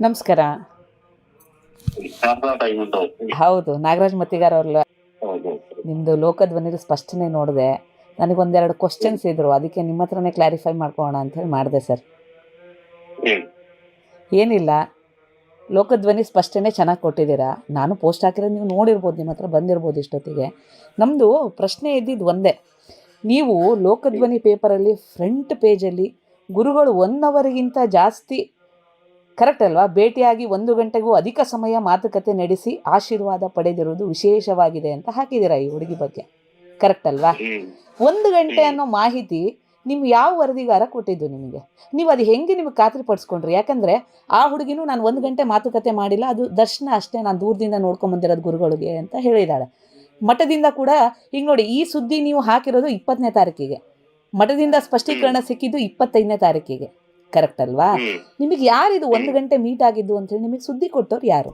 ನಮಸ್ಕಾರ. ಹೌದು, ನಾಗರಾಜ್ ಮತ್ತಿಗಾರ್ ಅವ್ರಲ್ಲ. ನಿಮ್ಮದು ಲೋಕಧ್ವನಿಲಿ ಸ್ಪಷ್ಟನೆ ನೋಡಿದೆ. ನನಗೊಂದೆರಡು ಕ್ವಶನ್ಸ್ ಇದ್ರು, ಅದಕ್ಕೆ ನಿಮ್ಮ ಹತ್ರನೇ ಕ್ಲಾರಿಫೈ ಮಾಡ್ಕೊಳ್ಳೋಣ ಅಂಥೇಳಿ ಮಾಡಿದೆ ಸರ್. ಏನಿಲ್ಲ, ಲೋಕಧ್ವನಿ ಸ್ಪಷ್ಟನೆ ಚೆನ್ನಾಗಿ ಕೊಟ್ಟಿದ್ದೀರಾ. ನಾನು ಪೋಸ್ಟ್ ಹಾಕಿರೋದು ನೀವು ನೋಡಿರ್ಬೋದು, ನಿಮ್ಮ ಹತ್ರ ಬಂದಿರ್ಬೋದು ಇಷ್ಟೊತ್ತಿಗೆ. ನಮ್ಮದು ಪ್ರಶ್ನೆ ಇದ್ದಿದ್ದು ಒಂದೇ. ನೀವು ಲೋಕಧ್ವನಿ ಪೇಪರಲ್ಲಿ ಫ್ರಂಟ್ ಪೇಜಲ್ಲಿ ಗುರುಗಳು 1 ಅವರ್ಗಿಂತ ಜಾಸ್ತಿ, ಕರೆಕ್ಟ್ ಅಲ್ವಾ, ಭೇಟಿಯಾಗಿ 1 ಗಂಟೆಗೂ ಅಧಿಕ ಸಮಯ ಮಾತುಕತೆ ನಡೆಸಿ ಆಶೀರ್ವಾದ ಪಡೆದಿರುವುದು ವಿಶೇಷವಾಗಿದೆ ಅಂತ ಹಾಕಿದ್ದೀರಾ ಈ ಹುಡುಗಿ ಬಗ್ಗೆ, ಕರೆಕ್ಟ್ ಅಲ್ವಾ? 1 ಗಂಟೆ ಅನ್ನೋ ಮಾಹಿತಿ ನಿಮ್ಗೆ ಯಾವ ವರದಿಗಾರ ಕೊಟ್ಟಿದ್ದು ನಿಮಗೆ? ನೀವು ಅದು ಹೆಂಗೆ ನಿಮಗೆ ಖಾತ್ರಿ ಪಡಿಸ್ಕೊಂಡ್ರಿ? ಯಾಕಂದರೆ ಆ ಹುಡುಗಿನೂ ನಾನು 1 ಗಂಟೆ ಮಾತುಕತೆ ಮಾಡಿಲ್ಲ, ಅದು ದರ್ಶನ ಅಷ್ಟೇ, ನಾನು ದೂರದಿಂದ ನೋಡ್ಕೊಂಬಂದಿರೋದು ಗುರುಗಳಿಗೆ ಅಂತ ಹೇಳಿದ್ದಾಳೆ. ಮಠದಿಂದ ಕೂಡ ಈಗ ನೋಡಿ, ಈ ಸುದ್ದಿ ನೀವು ಹಾಕಿರೋದು 20ನೇ ತಾರೀಕಿಗೆ, ಮಠದಿಂದ ಸ್ಪಷ್ಟೀಕರಣ ಸಿಕ್ಕಿದ್ದು 25ನೇ ತಾರೀಕಿಗೆ, ಕರೆಕ್ಟ್ ಅಲ್ವಾ? ನಿಮಗೆ ಯಾರಿದು 1 ಗಂಟೆ ಮೀಟ್ ಆಗಿದ್ದು ಅಂತೇಳಿ ನಿಮಗೆ ಸುದ್ದಿ ಕೊಟ್ಟವ್ರು ಯಾರು?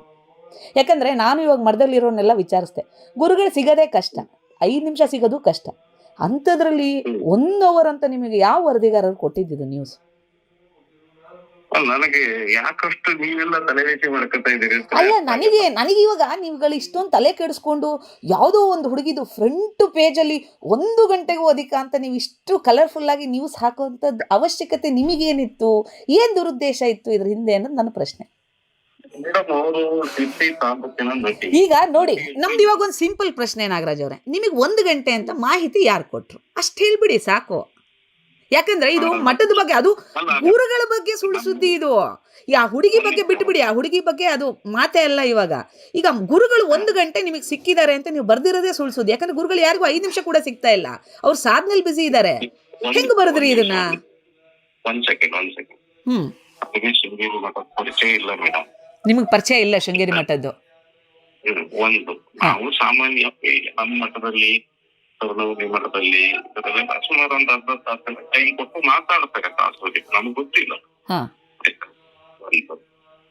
ಯಾಕಂದರೆ ನಾನು ಇವಾಗ ಮಠದಲ್ಲಿರೋನೆಲ್ಲ ವಿಚಾರಿಸ್ದೆ, ಗುರುಗಳು ಸಿಗೋದೇ ಕಷ್ಟ, 5 ನಿಮಿಷ ಸಿಗೋದು ಕಷ್ಟ. ಅಂಥದ್ರಲ್ಲಿ 1 ಅವರ್ ಅಂತ ನಿಮಗೆ ಯಾವ ವರದಿಗಾರರು ಕೊಟ್ಟಿದ್ದು ನ್ಯೂಸ್? ನನಗೆ ಯಾಕಷ್ಟು ನೀವೆಲ್ಲ ತಲೆವೇಸಿ ಮಾಡ್ಕೊತಾ ಇದ್ದೀರಿ? ಅಲ್ಲ, ನನಗೆ ಇವಾಗ ನೀವುಗಳು ಇಷ್ಟೊಂದು ತಲೆ ಕೆಡಿಸ್ಕೊಂಡು ಯಾವುದೋ ಒಂದು ಹುಡುಗಿದು ಫ್ರಂಟ್ ಪೇಜಲ್ಲಿ 1 ಗಂಟೆಗೂ ಅಧಿಕ ಅಂತ ನೀವು ಇಷ್ಟು ಕಲರ್ಫುಲ್ಲಾಗಿ ನ್ಯೂಸ್ ಹಾಕುವಂಥದ್ದು ಅವಶ್ಯಕತೆ ನಿಮಗೇನಿತ್ತು? ಏನು ದುರುದ್ದೇಶ ಇತ್ತು ಇದ್ರ ಹಿಂದೆ ಅನ್ನೋದು ನನ್ನ ಪ್ರಶ್ನೆ. ಈಗ ನೋಡಿ, ನಮ್ದು ಇವಾಗ ಒಂದು ಸಿಂಪಲ್ ಪ್ರಶ್ನೆ ನಾಗರಾಜ್ ಅವರೇ, ನಿಮಗೆ 1 ಗಂಟೆ ಅಂತ ಮಾಹಿತಿ ಯಾರು ಕೊಟ್ಟರು ಅಷ್ಟು ಹೇಳ್ಬಿಡಿ ಸಾಕು. ಯಾಕಂದ್ರೆ ಇದು ಮಠದ ಬಗ್ಗೆ, ಅದು ಗುರುಗಳ ಬಗ್ಗೆ ಸುಳ್ಳು ಸುದ್ದಿ. ಇದು ಆ ಹುಡುಗಿ ಬಗ್ಗೆ ಬಿಟ್ಬಿಡಿ, ಆ ಹುಡುಗಿ ಬಗ್ಗೆ ಅದು ಮಾತೇ ಅಲ್ಲ. ಇವಾಗ ಈಗ ಗುರುಗಳು 1 ಗಂಟೆ ನಿಮಗೆ ಸಿಕ್ಕಿದ್ದಾರೆ ಅಂತ ನೀವು ಬರ್ದಿರೋದೇ ಸುಳ್ಳು ಸುದ್ದಿ. ಯಾಕಂದ್ರೆ ಗುರುಗಳು ಯಾರಿಗೂ 5 ನಿಮಿಷ ಕೂಡ ಸಿಗ್ತಾ ಇಲ್ಲ, ಅವ್ರು ಸಾಧನೆಯಲ್ಲಿ ಬಿಸಿ ಇದ್ದಾರೆ. ಹೆಂಗ್ ಬರೆದ್ರಿ ಇದನ್ನ? ನಿಮಗೆ ಪರಿಚಯ ಇಲ್ಲ ಶೃಂಗೇರಿ ಮಠದ್ದು? ಒಂದು ನಾವು ಸಾಮಾನ್ಯವಾಗಿ ನಮ್ಮ ಮಠದಲ್ಲಿ, ಮಠದಲ್ಲಿ ಸುಮಾರು ಒಂದು ಅರ್ಧ ತಾಸು ಟೈಮ್ ಕೊಟ್ಟು ಮಾತಾಡ್ತಾರೆ. ತಾಸು ನಮ್ಗೆ ಗೊತ್ತಿಲ್ಲ.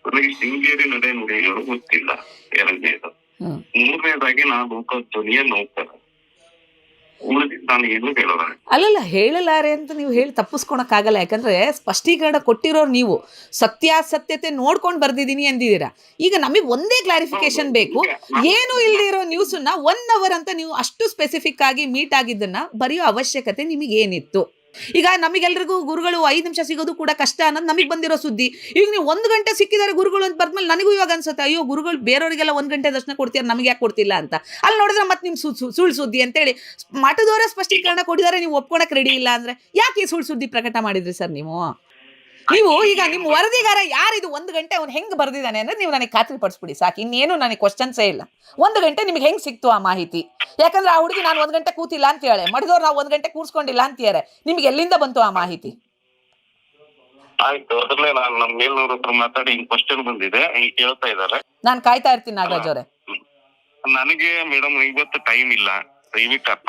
ನನಗೆ ಶೃಂಗೇರಿ ನಡೆ ನುಡಿಗಳು ಗೊತ್ತಿಲ್ಲ. 2ನೇದು. 3ನೇದಾಗಿ ನಾನು ಲೋಕಧ್ವನಿಯನ್ನು ಹೋಗ್ತಾರೆ. ನಾನು ಏನು ಹೇಳೋಣ ಅಲ್ಲಲ್ಲ, ಹೇಳಲಾರೆ ಅಂತ ನೀವು ಹೇಳಿ ತಪ್ಪಿಸ್ಕೊಳಕ್ಕಾಗಲ್ಲ. ಯಾಕಂದ್ರೆ ಸ್ಪಷ್ಟೀಕರಣ ಕೊಟ್ಟಿರೋರು ನೀವು, ಸತ್ಯಾಸತ್ಯತೆ ನೋಡ್ಕೊಂಡು ಬರ್ದಿದ್ದೀನಿ ಅಂದಿದ್ದೀರಾ. ಈಗ ನಮಗೆ ಒಂದೇ ಕ್ಲಾರಿಫಿಕೇಶನ್ ಬೇಕು. ಏನು ಇಲ್ದಿರೋ ನ್ಯೂಸನ್ನ 1 ಅವರ್ ಅಂತ ನೀವು ಅಷ್ಟು ಸ್ಪೆಸಿಫಿಕ್ ಆಗಿ ಮೀಟ್ ಆಗಿದ್ದನ್ನ ಬರೆಯೋ ಅವಶ್ಯಕತೆ ನಿಮಗೆ ಏನಿತ್ತು? ಈಗ ನಮಗೆಲ್ರಿಗೂ ಗುರುಗಳು 5 ನಿಮಿಷ ಸಿಗೋದು ಕೂಡ ಕಷ್ಟ ಅನ್ನೋದು ನಮಗೆ ಬಂದಿರೋ ಸುದ್ದಿ. ಈಗ ನೀವು 1 ಗಂಟೆ ಸಿಕ್ಕಿದ್ದಾರೆ ಗುರುಗಳು ಅಂತ ಬರ್ದ್ಮೇಲೆ ನನಗೂ ಇವಾಗ ಅನ್ಸುತ್ತೆ, ಅಯ್ಯೋ ಗುರುಗಳು ಬೇರೆಯವರಿಗೆಲ್ಲ 1 ಗಂಟೆ ದರ್ಶನ ಕೊಡ್ತೀರ, ನಮಗೆ ಯಾಕೆ ಕೊಡ್ತಿಲ್ಲ ಅಂತ. ಅಲ್ಲಿ ನೋಡಿದ್ರೆ ಮತ್ತೆ ನಿಮ್ಮ ಸುಳ್ಳು ಸುದ್ದಿ ಅಂತೇಳಿ ಮಠದವರೇ ಸ್ಪಷ್ಟೀಕರಣ ಕೊಟ್ಟಿದ್ದಾರೆ, ನೀವು ಒಪ್ಕೊಳಕ್ಕೆ ರೆಡಿ ಇಲ್ಲ ಅಂದ್ರೆ ಯಾಕೆ ಈ ಸುಳ್ಳು ಸುದ್ದಿ ಪ್ರಕಟ ಮಾಡಿದ್ರಿ ಸರ್ ನೀವು? ಈಗ ನಿಮ್ಮ ವರದಿಗಾರ ಯಾರಿದು 1 ಗಂಟೆ ಅವ್ನು ಹೆಂಗೆ ಬರ್ದಿದ್ದಾನೆ ಅಂದ್ರೆ ನೀವು ನನಗೆ ಖಾತ್ರಿ ಪಡಿಸ್ಬಿಡಿ ಸಾಕು. ಇನ್ನೇನು ನನಗೆ ಕ್ವಶನ್ಸೇ ಇಲ್ಲ. 1 ಗಂಟೆ ನಿಮ್ಗೆ ಹೆಂಗೆ ಸಿಕ್ತು ಆ ಮಾಹಿತಿ? ಯಾಕಂದ್ರೆ ಆ ಹುಡುಗಿ ನಾನು 1 ಗಂಟೆ ಕೂತಿಲ್ಲ ಅಂತ ಹೇಳಿ, ಮಠದವ್ರು ನಾವು 1 ಗಂಟೆ ಕೂರ್ಸ್ಕೊಂಡಿಲ್ಲ ಅಂತಾರೆ. ನಿಮ್ಗೆ ಎಲ್ಲಿಂದ ಬಂತು ಆ ಮಾಹಿತಿ? ಆಯ್ತು, ಅದ್ರಲ್ಲೇ ನಾನು ನಮ್ಮ ಮೇಲ್ನವ್ರ ಹತ್ರ ಮಾತಾಡಿ ಕ್ವಶನ್ ಬಂದಿದೆ, ಈಗ ಕೇಳ್ತಾ ಇದ್ದಾರೆ. ನಾನು ಕಾಯ್ತಾ ಇರ್ತೀನಿ ನಾಗರಾಜ್ ಅವರೇ. ನನಗೆ ಮೇಡಮ್ ಇವತ್ತು ಟೈಮ್ ಇಲ್ಲ,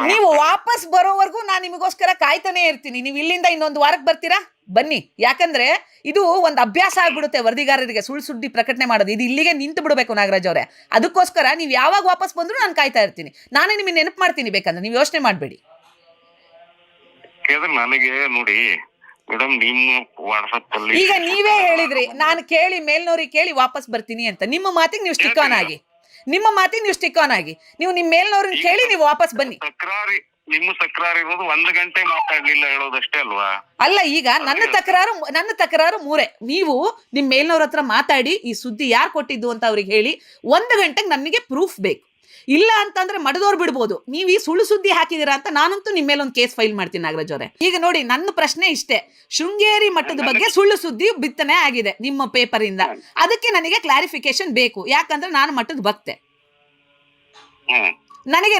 ನೀವು ವಾಪಸ್ ಬರೋವರೆಗೂ ನಾನು ನಿಮಗೋಸ್ಕರ ಕಾಯ್ತಾನೆ ಇರ್ತೀನಿ. ನೀವು ಇಲ್ಲಿಂದ ಇನ್ನೊಂದು ವಾರಕ್ಕೆ ಬರ್ತೀರಾ? ಬನ್ನಿ. ಯಾಕಂದ್ರೆ ಇದು ಒಂದು ಅಭ್ಯಾಸ ಆಗ್ಬಿಡುತ್ತೆ ವರದಿಗಾರರಿಗೆ ಸುಳ್ಳು ಸುದ್ದಿ ಪ್ರಕಟಣೆ ಮಾಡೋದು. ಇದು ಇಲ್ಲಿಗೆ ನಿಂತು ಬಿಡಬೇಕು ನಾಗರಾಜ್ ಅವರೇ. ಅದಕ್ಕೋಸ್ಕರ ನೀವು ಯಾವಾಗ ವಾಪಸ್ ಬಂದ್ರು ನಾನು ಕಾಯ್ತಾ ಇರ್ತೀನಿ. ನಾನೇ ನಿಮಗೆ ನೆನಪು ಮಾಡ್ತೀನಿ, ಬೇಕಂದ್ರೆ ನೀವು ಯೋಚನೆ ಮಾಡಬೇಡಿ. ನನಗೆ ನೋಡಿ ಮೇಡಮ್, ನಿಮ್ಮ ವಾಟ್ಸಪ್ ಅಲ್ಲಿ ಈಗ ನೀವೇ ಹೇಳಿದ್ರಿ, ನಾನು ಕೇಳಿ ಮೇಲ್ನವ್ರಿಗೆ ಕೇಳಿ ವಾಪಸ್ ಬರ್ತೀನಿ ಅಂತ. ನಿಮ್ಮ ಮಾತಿಗೆ ನೀವು ಸ್ಟಿಕ್ ಆನ್ ಆಗಿ, ನೀವು ನಿಮ್ಮ ಮೇಲ್ನವ್ರನ್ನ ಕೇಳಿ ನೀವು ವಾಪಸ್ ಬನ್ನಿ. ನಿಮ್ಮ ತಕರಾರು ಇರೋದು 1 ಗಂಟೆ ಮಾತಾಡ್ಲಿಲ್ಲ ಹೇಳೋದಷ್ಟೇ ಅಲ್ವಾ? ಅಲ್ಲ, ಈಗ ನನ್ನ ತಕರಾರು 3. ನೀವು ನಿಮ್ಮ ಮೇಲ್ನವ್ರ ಹತ್ರ ಮಾತಾಡಿ ಈ ಸುದ್ದಿ ಯಾರು ಕೊಟ್ಟಿದ್ದು ಅಂತ ಅವ್ರಿಗೆ ಹೇಳಿ 1 ಗಂಟೆಗೆ ನನಗೆ ಪ್ರೂಫ್ ಬೇಕು. ಇಲ್ಲ ಅಂತಂದ್ರೆ ಮಡದವ್ರು ಬಿಡ್ಬೋದು. ನೀವು ಈ ಸುಳ್ಳು ಸುದ್ದಿ ಹಾಕಿದ್ದೀರಾ ಅಂತ ನಾನಂತೂ ನಿಮ್ಮ ಮೇಲೆ ಒಂದು ಕೇಸ್ ಫೈಲ್ ಮಾಡ್ತೀನಿ ನಾಗರಾಜ್ ಅವರೇ. ಈಗ ನೋಡಿ, ನನ್ನ ಪ್ರಶ್ನೆ ಇಷ್ಟೇ, ಶೃಂಗೇರಿ ಮಠದ ಬಗ್ಗೆ ಸುಳ್ಳು ಸುದ್ದಿ ಬಿತ್ತನೆ ಆಗಿದೆ ನಿಮ್ಮ ಪೇಪರ್ ಇಂದ. ಅದಕ್ಕೆ ನನಗೆ ಕ್ಲಾರಿಫಿಕೇಶನ್ ಬೇಕು. ಯಾಕಂದ್ರೆ ನಾನು ಮಠದ ಭಕ್ತೆ,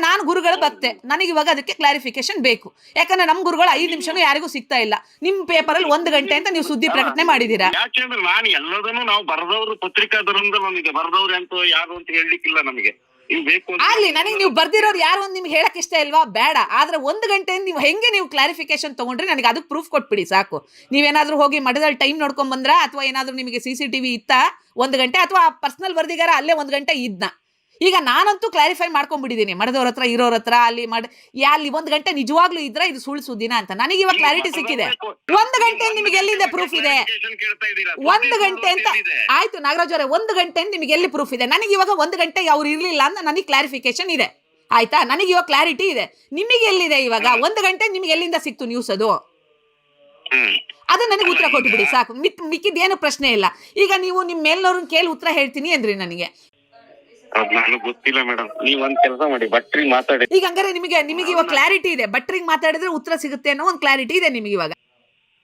ನಾನು ಗುರುಗಳ ಭಕ್ತೆ. ನನಗೆ ಇವಾಗ ಅದಕ್ಕೆ ಕ್ಲಾರಿಫಿಕೇಶನ್ ಬೇಕು. ಯಾಕಂದ್ರೆ ನಮ್ಮ ಗುರುಗಳು 5 ನಿಮಿಷನೂ ಯಾರಿಗೂ ಸಿಗ್ತಾ ಇಲ್ಲ. ನಿಮ್ಮ ಪೇಪರಲ್ಲಿ 1 ಗಂಟೆ ಅಂತ ನೀವು ಸುದ್ದಿ ಪ್ರಕಟಣೆ ಮಾಡಿದ್ದೀರಾ. ಯಾಕೆಂದ್ರೆ ನಾನು ಎಲ್ಲದನ್ನು ನಾವು ಬರೆದವರು ಪತ್ರಿಕಾದರಿಂದ ನಮಗೆ ಬರೆದವ್ರು ಅಂತ ಯಾರು ಅಂತ ಹೇಳಲಿಕ್ಕಿಲ್ಲ. ನಮಗೆ ಅಲ್ಲಿ ನನಗೆ ನೀವು ಬರ್ದಿರೋರು ಯಾರು ಅಂತ ನಿಮ್ಗೆ ಹೇಳಕ್ ಇಷ್ಟ ಇಲ್ವಾ? ಬೇಡ. ಆದ್ರೆ 1 ಗಂಟೆಯಿಂದ ನೀವು ಹೆಂಗೆ ನೀವು ಕ್ಲಾರಿಫಿಕೇಶನ್ ತಗೊಂಡ್ರೆ ನನಗೆ ಅದಕ್ಕೆ ಪ್ರೂಫ್ ಕೊಟ್ಬಿಡಿ ಸಾಕು. ನೀವೇನಾದ್ರೂ ಹೋಗಿ ಮಠದಲ್ಲಿ ಟೈಮ್ ನೋಡ್ಕೊಂಡ್ ಬಂದ್ರ, ಅಥವಾ ಏನಾದ್ರೂ ನಿಮಗೆ CCTV ಇತ್ತಾ 1 ಗಂಟೆ, ಅಥವಾ ಪರ್ಸನಲ್ ವರದಿಗಾರ ಅಲ್ಲೇ 1 ಗಂಟೆ ಇದ್ನ? ಈಗ ನಾನಂತೂ ಕ್ಲಾರಿಫೈ ಮಾಡ್ಕೊಂಡ್ಬಿಟ್ಟಿದ್ದೀನಿ, ಮಠದವ್ರ ಹತ್ರ ಇರೋರ ಹತ್ರ ಅಲ್ಲಿ ಅಲ್ಲಿ 1 ಗಂಟೆ ನಿಜವಾಗ್ಲೂ ಇದ್ರೆ ಇದು ಸುಳ್ಳು ಸುದ್ದಿನ ಅಂತ. ನನಗೆ ಇವಾಗ ಕ್ಲಾರಿಟಿ ಸಿಕ್ಕಿದೆ. 1 ಗಂಟೆ ನಿಮಗೆ ಎಲ್ಲಿದೆ ಪ್ರೂಫ್ ಇದೆ? 1 ಗಂಟೆ ಅಂತ ಆಯ್ತು ನಾಗರಾಜ್ ಅವರೇ, 1 ಗಂಟೆ ನಿಮಗೆ ಎಲ್ಲಿ ಪ್ರೂಫ್ ಇದೆ? ನನಗೆ ಇವಾಗ 1 ಗಂಟೆ ಅವ್ರು ಇರ್ಲಿಲ್ಲ ಅಂತ ನನಗೆ ಕ್ಲಾರಿಫಿಕೇಶನ್ ಇದೆ, ಆಯ್ತಾ? ನನಗೆ ಇವಾಗ ಕ್ಲಾರಿಟಿ ಇದೆ. ನಿಮಗೆ ಎಲ್ಲಿದೆ ಇವಾಗ? 1 ಗಂಟೆ ನಿಮ್ಗೆ ಎಲ್ಲಿಂದ ಸಿಕ್ತು ನ್ಯೂಸ್? ಅದು ನನಗೆ ಉತ್ತರ ಕೊಟ್ಟುಬಿಡಿ ಸಾಕು, ಮಿಕ್ಕಿದ್ದೇನು ಪ್ರಶ್ನೆ ಇಲ್ಲ. ಈಗ ನೀವು ನಿಮ್ಮ ಮೇಲ್ನವ್ರನ್ನ ಕೇಳಿ ಉತ್ತರ ಹೇಳ್ತೀನಿ ಅಂದ್ರಿ ನನಗೆ. ಗೊತ್ತಿಲ್ಲ ಮೇಡಮ್, ನೀವು ಒಂದ್ ಕೆಲಸ ಮಾಡಿ, ಭಟ್ರಿಗೆ ಮಾತಾಡಿ. ಈಗ ಹಂಗಾರೆ ನಿಮಗೆ ಇವಾಗ ಕ್ಲಾರಿಟಿ ಇದೆ, ಭಟ್ರಿಗೆ ಮಾತಾಡಿದ್ರೆ ಉತ್ತರ ಸಿಗುತ್ತೆ ಅನ್ನೋ ಒಂದು ಕ್ಲಾರಿಟಿ ಇದೆ ನಿಮಗೆ ಇವಾಗ.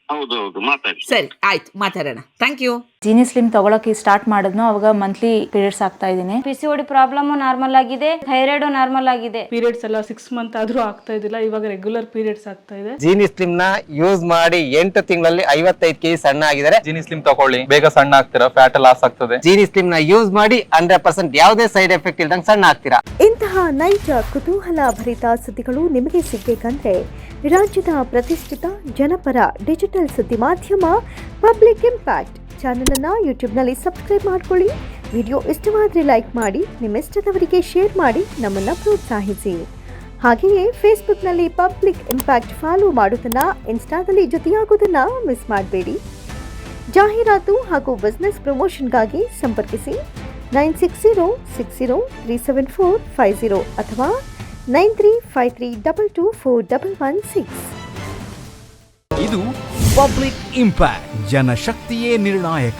ಹೌದು ಮಾತಾಡಿ. ಸರಿ ಆಯ್ತು, ಮಾತಾಡೋಣ. Thank you. ಜೀನಿ ಸ್ಲಿಮ್ ತಗೊಳಕ್ಕೆ ಸ್ಟಾರ್ಟ್ ಮಾಡಿದ್ನು ಅವಾಗ ಮಂತ್ಲಿ ಪೀರಿಯಡ್ಸ್ ಆಗ್ತಾ ಇದ್ದೀನಿ. PCOD ಪ್ರಾಬ್ಲಮ್ ನಾರ್ಮಲ್ ಆಗಿದೆ, ಥೈರಾಯ್ಡ್ ನಾರ್ಮಲ್ ಆಗಿದೆ. ಪೀರಿಯಡ್ಸ್ ಎಲ್ಲ 6 ಮಂತ್ ಆದ್ರೂ ಆಗ್ತಾ ಇದ್ದಿಲ್ಲ, ಇವಾಗ ರೆಗ್ಯುಲರ್ ಪೀರಿಯಡ್ಸ್ ಆಗ್ತಾ ಇದೆ. ಜೀನಿ ಸ್ಲಿಮ್ ನ ಯೂಸ್ ಮಾಡಿ 8 ತಿಂಗಳಲ್ಲಿ 55 kg ಸಣ್ಣ ಆಗಿದ್ದಾರೆ. ಜೀನಿ ಸ್ಲಿಮ್ ತಗೊಳ್ಳಿ, ಬೇಗ ಸಣ್ಣ ಆಗ್ತೀರಾ, ಫ್ಯಾಟ್ ಲಾಸ್ ಆಗ್ತದೆ. ಜೀನಿ ಸ್ಲಿಮ್ ನ ಯೂಸ್ ಮಾಡಿ 100% ಯಾವುದೇ ಸೈಡ್ ಎಫೆಕ್ಟ್ ಇಲ್ದಂಗೆ ಸಣ್ಣ ಆಗ್ತೀರಾ. ಇಂತಹ ನೈಜ ಕುತೂಹಲ ಭರಿತ ಸುದ್ದಿಗಳು ನಿಮಗೆ ಸಿಗಬೇಕಂದ್ರೆ ರಾಜ್ಯದ ಪ್ರತಿಷ್ಠಿತ ಜನಪರ ಡಿಜಿಟಲ್ ಸುದ್ದಿ ಮಾಧ್ಯಮ ಪಬ್ಲಿಕ್ ಇಂಪ್ಯಾಕ್ಟ್ ಚಾನೆಲ್ ಅನ್ನು ಯೂಟ್ಯೂಬ್ನಲ್ಲಿ ಸಬ್ಸ್ಕ್ರೈಬ್ ಮಾಡ್ಕೊಳ್ಳಿ. ವಿಡಿಯೋ ಇಷ್ಟವಾದರೆ ಲೈಕ್ ಮಾಡಿ, ನಿಮ್ಮ ಇಷ್ಟದವರಿಗೆ ಶೇರ್ ಮಾಡಿ ನಮ್ಮನ್ನು ಪ್ರೋತ್ಸಾಹಿಸಿ. ಹಾಗೆಯೇ ಫೇಸ್ಬುಕ್ನಲ್ಲಿ ಪಬ್ಲಿಕ್ ಇಂಪ್ಯಾಕ್ಟ್ ಫಾಲೋ ಮಾಡೋದನ್ನು, ಇನ್ಸ್ಟಾದಲ್ಲಿ ಜೊತೆಯಾಗೋದನ್ನು ಮಿಸ್ ಮಾಡಬೇಡಿ. ಜಾಹೀರಾತು ಹಾಗೂ ಬಿಸ್ನೆಸ್ ಪ್ರಮೋಷನ್ಗಾಗಿ ಸಂಪರ್ಕಿಸಿ 9606037450 ಅಥವಾ 9353224116. ಇದು ಪಬ್ಲಿಕ್ ಇಂಪ್ಯಾಕ್ಟ್, ಜನಶಕ್ತಿಯೇ ನಿರ್ಣಾಯಕ.